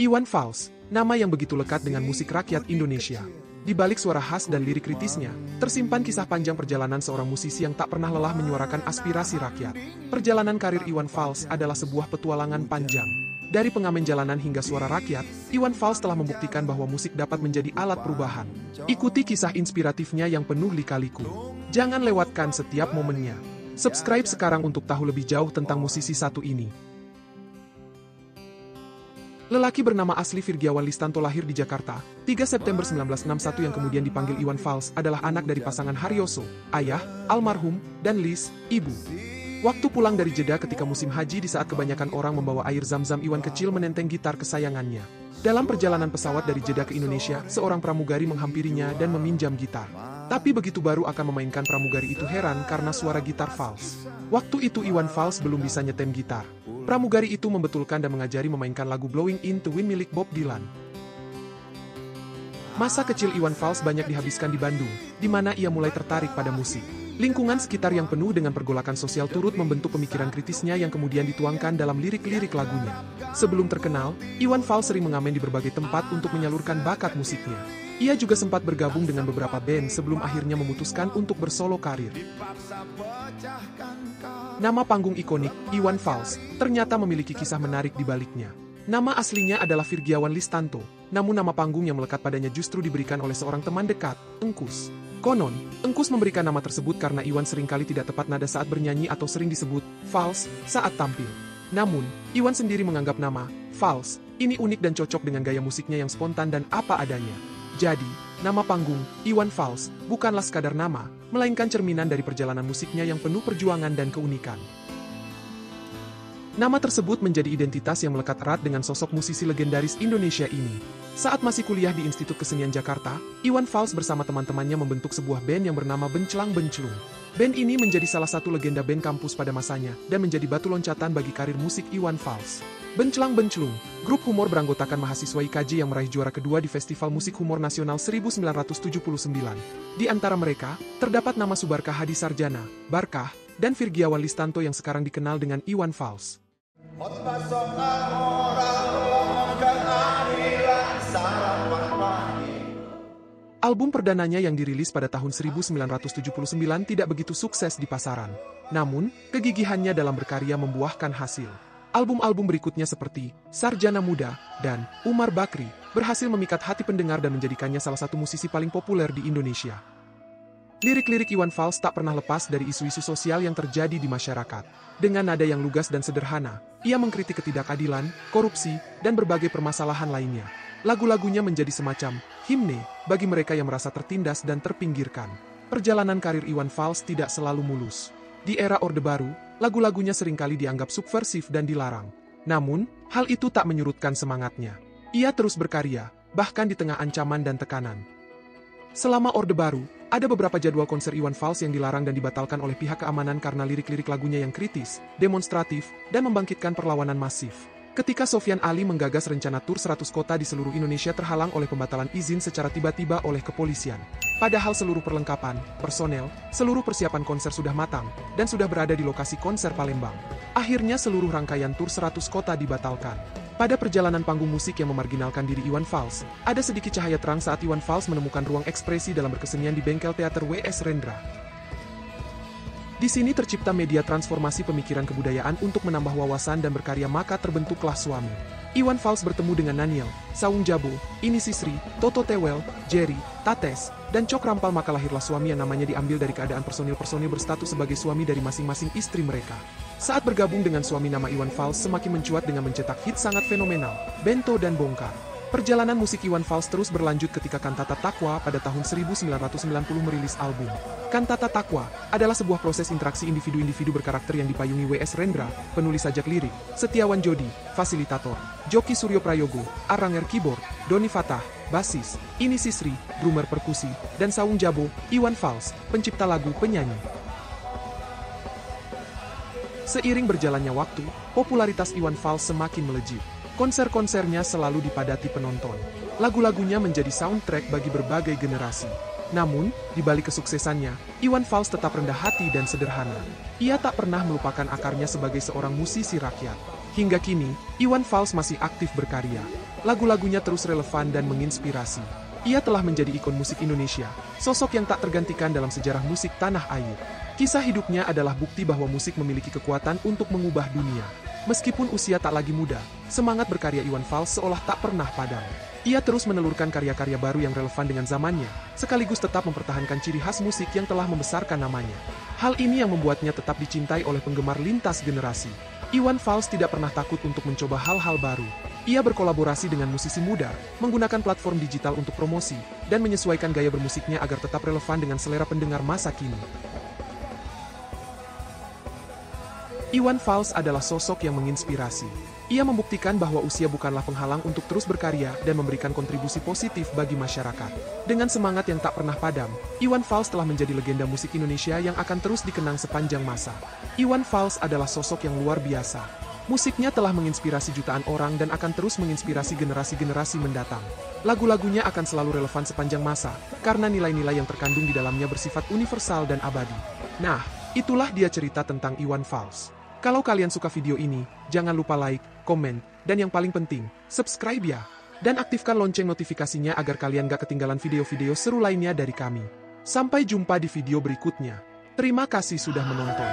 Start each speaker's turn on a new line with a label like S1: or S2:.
S1: Iwan Fals, nama yang begitu lekat dengan musik rakyat Indonesia. Di balik suara khas dan lirik kritisnya, tersimpan kisah panjang perjalanan seorang musisi yang tak pernah lelah menyuarakan aspirasi rakyat. Perjalanan karir Iwan Fals adalah sebuah petualangan panjang. Dari pengamen jalanan hingga suara rakyat, Iwan Fals telah membuktikan bahwa musik dapat menjadi alat perubahan. Ikuti kisah inspiratifnya yang penuh lika-liku. Jangan lewatkan setiap momennya. Subscribe sekarang untuk tahu lebih jauh tentang musisi satu ini. Lelaki bernama asli Virgiawan Listanto lahir di Jakarta, 3 September 1961 yang kemudian dipanggil Iwan Fals adalah anak dari pasangan Haryoso, ayah, almarhum, dan Lis, ibu. Waktu pulang dari Jeddah ketika musim haji di saat kebanyakan orang membawa air zam-zam, Iwan kecil menenteng gitar kesayangannya. Dalam perjalanan pesawat dari Jeddah ke Indonesia, seorang pramugari menghampirinya dan meminjam gitar. Tapi begitu baru akan memainkan, pramugari itu heran karena suara gitar Fals. Waktu itu Iwan Fals belum bisa nyetem gitar. Pramugari itu membetulkan dan mengajari memainkan lagu Blowing in the Wind milik Bob Dylan. Masa kecil Iwan Fals banyak dihabiskan di Bandung, di mana ia mulai tertarik pada musik. Lingkungan sekitar yang penuh dengan pergolakan sosial turut membentuk pemikiran kritisnya yang kemudian dituangkan dalam lirik-lirik lagunya. Sebelum terkenal, Iwan Fals sering mengamen di berbagai tempat untuk menyalurkan bakat musiknya. Ia juga sempat bergabung dengan beberapa band sebelum akhirnya memutuskan untuk bersolo karir. Nama panggung ikonik, Iwan Fals, ternyata memiliki kisah menarik di baliknya. Nama aslinya adalah Virgiawan Listanto, namun nama panggung yang melekat padanya justru diberikan oleh seorang teman dekat, Engkus. Konon, Engkus memberikan nama tersebut karena Iwan seringkali tidak tepat nada saat bernyanyi atau sering disebut Fals saat tampil. Namun, Iwan sendiri menganggap nama Fals ini unik dan cocok dengan gaya musiknya yang spontan dan apa adanya. Jadi, nama panggung, Iwan Fals, bukanlah sekadar nama, melainkan cerminan dari perjalanan musiknya yang penuh perjuangan dan keunikan. Nama tersebut menjadi identitas yang melekat erat dengan sosok musisi legendaris Indonesia ini. Saat masih kuliah di Institut Kesenian Jakarta, Iwan Fals bersama teman-temannya membentuk sebuah band yang bernama Benclang Benclung. Band ini menjadi salah satu legenda band kampus pada masanya, dan menjadi batu loncatan bagi karir musik Iwan Fals. Benclang Benclung, grup humor beranggotakan mahasiswa IKJ yang meraih juara kedua di Festival Musik Humor Nasional 1979. Di antara mereka, terdapat nama Subarkah Hadi Sarjana, Barkah, dan Virgiawan Listanto yang sekarang dikenal dengan Iwan Fals. Album perdananya yang dirilis pada tahun 1979 tidak begitu sukses di pasaran. Namun, kegigihannya dalam berkarya membuahkan hasil. Album-album berikutnya seperti Sarjana Muda dan Umar Bakri berhasil memikat hati pendengar dan menjadikannya salah satu musisi paling populer di Indonesia. Lirik-lirik Iwan Fals tak pernah lepas dari isu-isu sosial yang terjadi di masyarakat. Dengan nada yang lugas dan sederhana, ia mengkritik ketidakadilan, korupsi, dan berbagai permasalahan lainnya. Lagu-lagunya menjadi semacam himne bagi mereka yang merasa tertindas dan terpinggirkan. Perjalanan karir Iwan Fals tidak selalu mulus. Di era Orde Baru, lagu-lagunya seringkali dianggap subversif dan dilarang. Namun, hal itu tak menyurutkan semangatnya. Ia terus berkarya, bahkan di tengah ancaman dan tekanan. Selama Orde Baru, ada beberapa jadwal konser Iwan Fals yang dilarang dan dibatalkan oleh pihak keamanan karena lirik-lirik lagunya yang kritis, demonstratif, dan membangkitkan perlawanan masif. Ketika Sofyan Ali menggagas rencana tur 100 kota di seluruh Indonesia terhalang oleh pembatalan izin secara tiba-tiba oleh kepolisian. Padahal seluruh perlengkapan, personel, seluruh persiapan konser sudah matang, dan sudah berada di lokasi konser Palembang. Akhirnya seluruh rangkaian tur 100 kota dibatalkan. Pada perjalanan panggung musik yang memarginalkan diri Iwan Fals, ada sedikit cahaya terang saat Iwan Fals menemukan ruang ekspresi dalam berkesenian di bengkel teater W.S. Rendra. Di sini tercipta media transformasi pemikiran kebudayaan untuk menambah wawasan dan berkarya, maka terbentuklah Suami. Iwan Fals bertemu dengan Naniel, Saung Jabo, Ini Sisri, Toto Tewel, Jerry, Tates, dan Cok Rampal, maka lahirlah Suami yang namanya diambil dari keadaan personil-personil berstatus sebagai suami dari masing-masing istri mereka. Saat bergabung dengan Suami, nama Iwan Fals semakin mencuat dengan mencetak hit sangat fenomenal, Bento dan Bongkar. Perjalanan musik Iwan Fals terus berlanjut ketika Kantata Takwa pada tahun 1990 merilis album. Kantata Takwa adalah sebuah proses interaksi individu-individu berkarakter yang dipayungi W.S. Rendra, penulis sajak lirik, Setiawan Jodi, fasilitator, Joki Suryo Prayogo, arranger keyboard, Doni Fatah, basis, Ini Sisri, drummer perkusi, dan Saung Jabo, Iwan Fals, pencipta lagu, penyanyi. Seiring berjalannya waktu, popularitas Iwan Fals semakin melejit. Konser-konsernya selalu dipadati penonton. Lagu-lagunya menjadi soundtrack bagi berbagai generasi. Namun, di balik kesuksesannya, Iwan Fals tetap rendah hati dan sederhana. Ia tak pernah melupakan akarnya sebagai seorang musisi rakyat. Hingga kini, Iwan Fals masih aktif berkarya. lagu-lagunya terus relevan dan menginspirasi. Ia telah menjadi ikon musik Indonesia, sosok yang tak tergantikan dalam sejarah musik tanah air. Kisah hidupnya adalah bukti bahwa musik memiliki kekuatan untuk mengubah dunia. Meskipun usia tak lagi muda, semangat berkarya Iwan Fals seolah tak pernah padam. Ia terus menelurkan karya-karya baru yang relevan dengan zamannya, sekaligus tetap mempertahankan ciri khas musik yang telah membesarkan namanya. Hal ini yang membuatnya tetap dicintai oleh penggemar lintas generasi. Iwan Fals tidak pernah takut untuk mencoba hal-hal baru. Ia berkolaborasi dengan musisi muda, menggunakan platform digital untuk promosi, dan menyesuaikan gaya bermusiknya agar tetap relevan dengan selera pendengar masa kini. Iwan Fals adalah sosok yang menginspirasi. Ia membuktikan bahwa usia bukanlah penghalang untuk terus berkarya dan memberikan kontribusi positif bagi masyarakat. Dengan semangat yang tak pernah padam, Iwan Fals telah menjadi legenda musik Indonesia yang akan terus dikenang sepanjang masa. Iwan Fals adalah sosok yang luar biasa. Musiknya telah menginspirasi jutaan orang dan akan terus menginspirasi generasi-generasi mendatang. Lagu-lagunya akan selalu relevan sepanjang masa, karena nilai-nilai yang terkandung di dalamnya bersifat universal dan abadi. Nah, itulah dia cerita tentang Iwan Fals. Kalau kalian suka video ini, jangan lupa like, komen, dan yang paling penting, subscribe ya. Dan aktifkan lonceng notifikasinya agar kalian gak ketinggalan video-video seru lainnya dari kami. Sampai jumpa di video berikutnya. Terima kasih sudah menonton.